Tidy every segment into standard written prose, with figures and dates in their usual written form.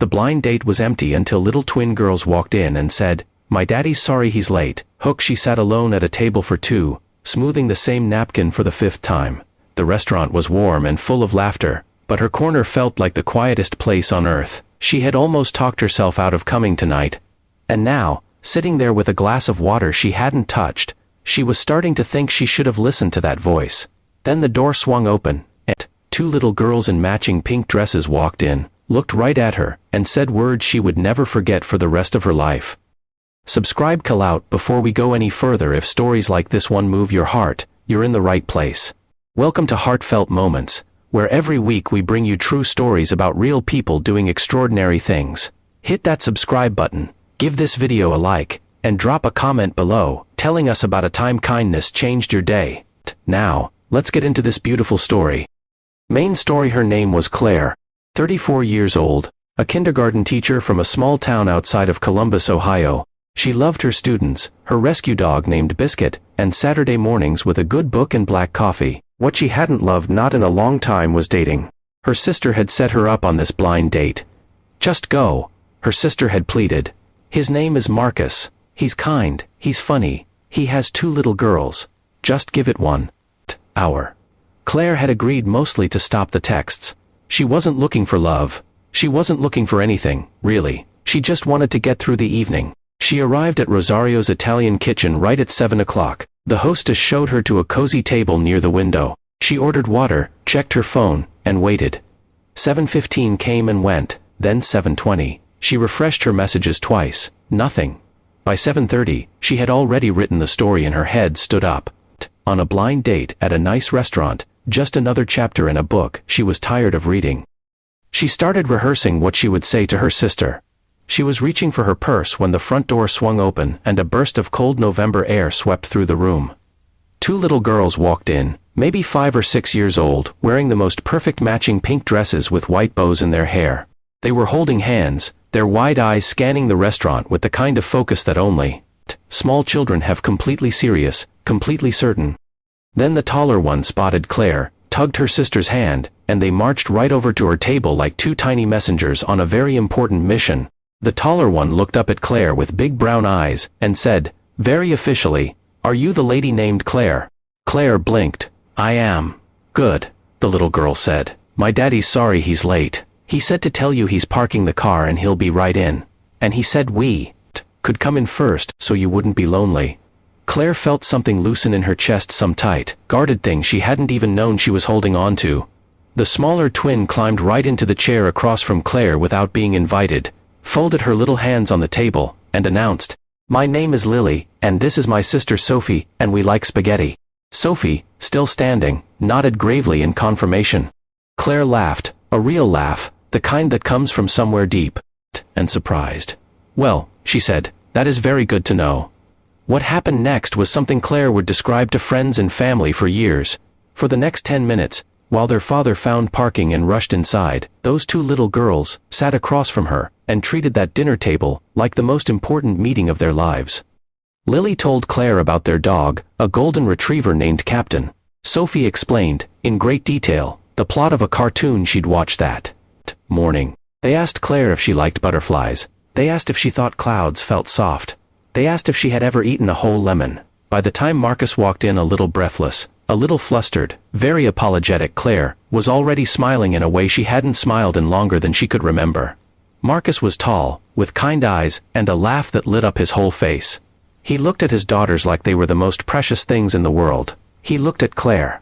The blind date was empty until little twin girls walked in and said, "My daddy's sorry he's late." She sat alone at a table for two, smoothing the same napkin for the fifth time. The restaurant was warm and full of laughter, but her corner felt like the quietest place on earth. She had almost talked herself out of coming tonight. And now, sitting there with a glass of water she hadn't touched, she was starting to think she should have listened to that voice. Then the door swung open, and two little girls in matching pink dresses walked in, looked right at her, and said words she would never forget for the rest of her life. Subscribe out before we go any further. If stories like this one move your heart, you're in the right place. Welcome to Heartfelt Moments, where every week we bring you true stories about real people doing extraordinary things. Hit that subscribe button, give this video a like, and drop a comment below, telling us about a time kindness changed your day. Now, let's get into this beautiful story. Main story. Her name was Claire, 34 years old, a kindergarten teacher from a small town outside of Columbus, Ohio. She loved her students, her rescue dog named Biscuit, and Saturday mornings with a good book and black coffee. What she hadn't loved not in a long time was dating. Her sister had set her up on this blind date. "Just go," her sister had pleaded. "His name is Marcus. He's kind, he's funny, he has two little girls. Just give it 1 hour." Claire had agreed mostly to stop the texts. She wasn't looking for love. She wasn't looking for anything, really. She just wanted to get through the evening. She arrived at Rosario's Italian kitchen right at 7 o'clock. The hostess showed her to a cozy table near the window. She ordered water, checked her phone, and waited. 7:15 came and went, then 7:20. She refreshed her messages twice. Nothing. By 7:30, she had already written the story and her head stood up. On a blind date at a nice restaurant, just another chapter in a book she was tired of reading. She started rehearsing what she would say to her sister. She was reaching for her purse when the front door swung open and a burst of cold November air swept through the room. Two little girls walked in, maybe 5 or 6 years old, wearing the most perfect matching pink dresses with white bows in their hair. They were holding hands, their wide eyes scanning the restaurant with the kind of focus that only small children have. Completely serious, completely certain. Then the taller one spotted Claire, tugged her sister's hand, and they marched right over to her table like two tiny messengers on a very important mission. The taller one looked up at Claire with big brown eyes, and said, very officially, "Are you the lady named Claire?" Claire blinked. "I am." "Good," the little girl said. "My daddy's sorry he's late. He said to tell you he's parking the car and he'll be right in. And he said we could come in first so you wouldn't be lonely." Claire felt something loosen in her chest, some tight, guarded thing she hadn't even known she was holding on to. The smaller twin climbed right into the chair across from Claire without being invited, folded her little hands on the table, and announced, "My name is Lily, and this is my sister Sophie, and we like spaghetti." Sophie, still standing, nodded gravely in confirmation. Claire laughed, a real laugh, the kind that comes from somewhere deep and surprised. "Well," she said, "that is very good to know." What happened next was something Claire would describe to friends and family for years. For the next 10 minutes, while their father found parking and rushed inside, those two little girls sat across from her and treated that dinner table like the most important meeting of their lives. Lily told Claire about their dog, a golden retriever named Captain. Sophie explained, in great detail, the plot of a cartoon she'd watched that morning. They asked Claire if she liked butterflies. They asked if she thought clouds felt soft. They asked if she had ever eaten a whole lemon. By the time Marcus walked in, a little breathless, a little flustered, very apologetic, Claire was already smiling in a way she hadn't smiled in longer than she could remember. Marcus was tall, with kind eyes, and a laugh that lit up his whole face. He looked at his daughters like they were the most precious things in the world. He looked at Claire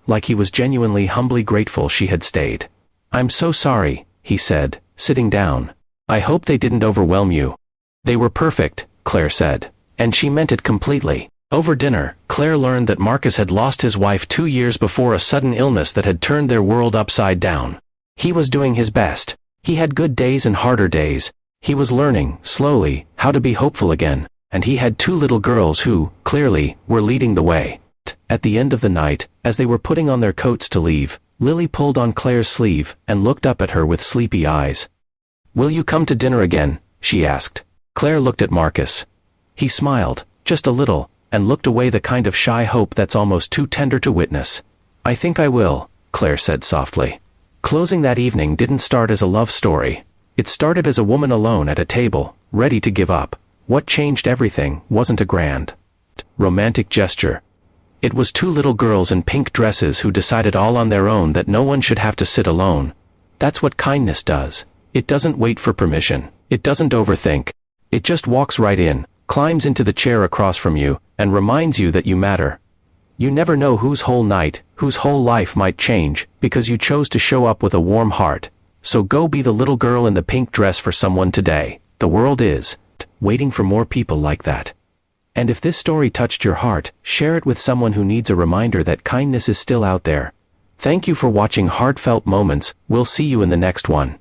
like he was genuinely humbly grateful she had stayed. "I'm so sorry," he said, sitting down. "I hope they didn't overwhelm you." "They were perfect," Claire said. And she meant it completely. Over dinner, Claire learned that Marcus had lost his wife 2 years before, a sudden illness that had turned their world upside down. He was doing his best. He had good days and harder days. He was learning, slowly, how to be hopeful again, and he had two little girls who, clearly, were leading the way. At the end of the night, as they were putting on their coats to leave, Lily pulled on Claire's sleeve and looked up at her with sleepy eyes. "Will you come to dinner again?" she asked. Claire looked at Marcus. He smiled, just a little, and looked away, the kind of shy hope that's almost too tender to witness. "I think I will," Claire said softly. Closing that evening didn't start as a love story. It started as a woman alone at a table, ready to give up. What changed everything wasn't a grand, romantic gesture. It was two little girls in pink dresses who decided all on their own that no one should have to sit alone. That's what kindness does. It doesn't wait for permission. It doesn't overthink. It just walks right in, climbs into the chair across from you, and reminds you that you matter. You never know whose whole night, whose whole life might change, because you chose to show up with a warm heart. So go be the little girl in the pink dress for someone today. The world is waiting for more people like that. And if this story touched your heart, share it with someone who needs a reminder that kindness is still out there. Thank you for watching Heartfelt Moments. We'll see you in the next one.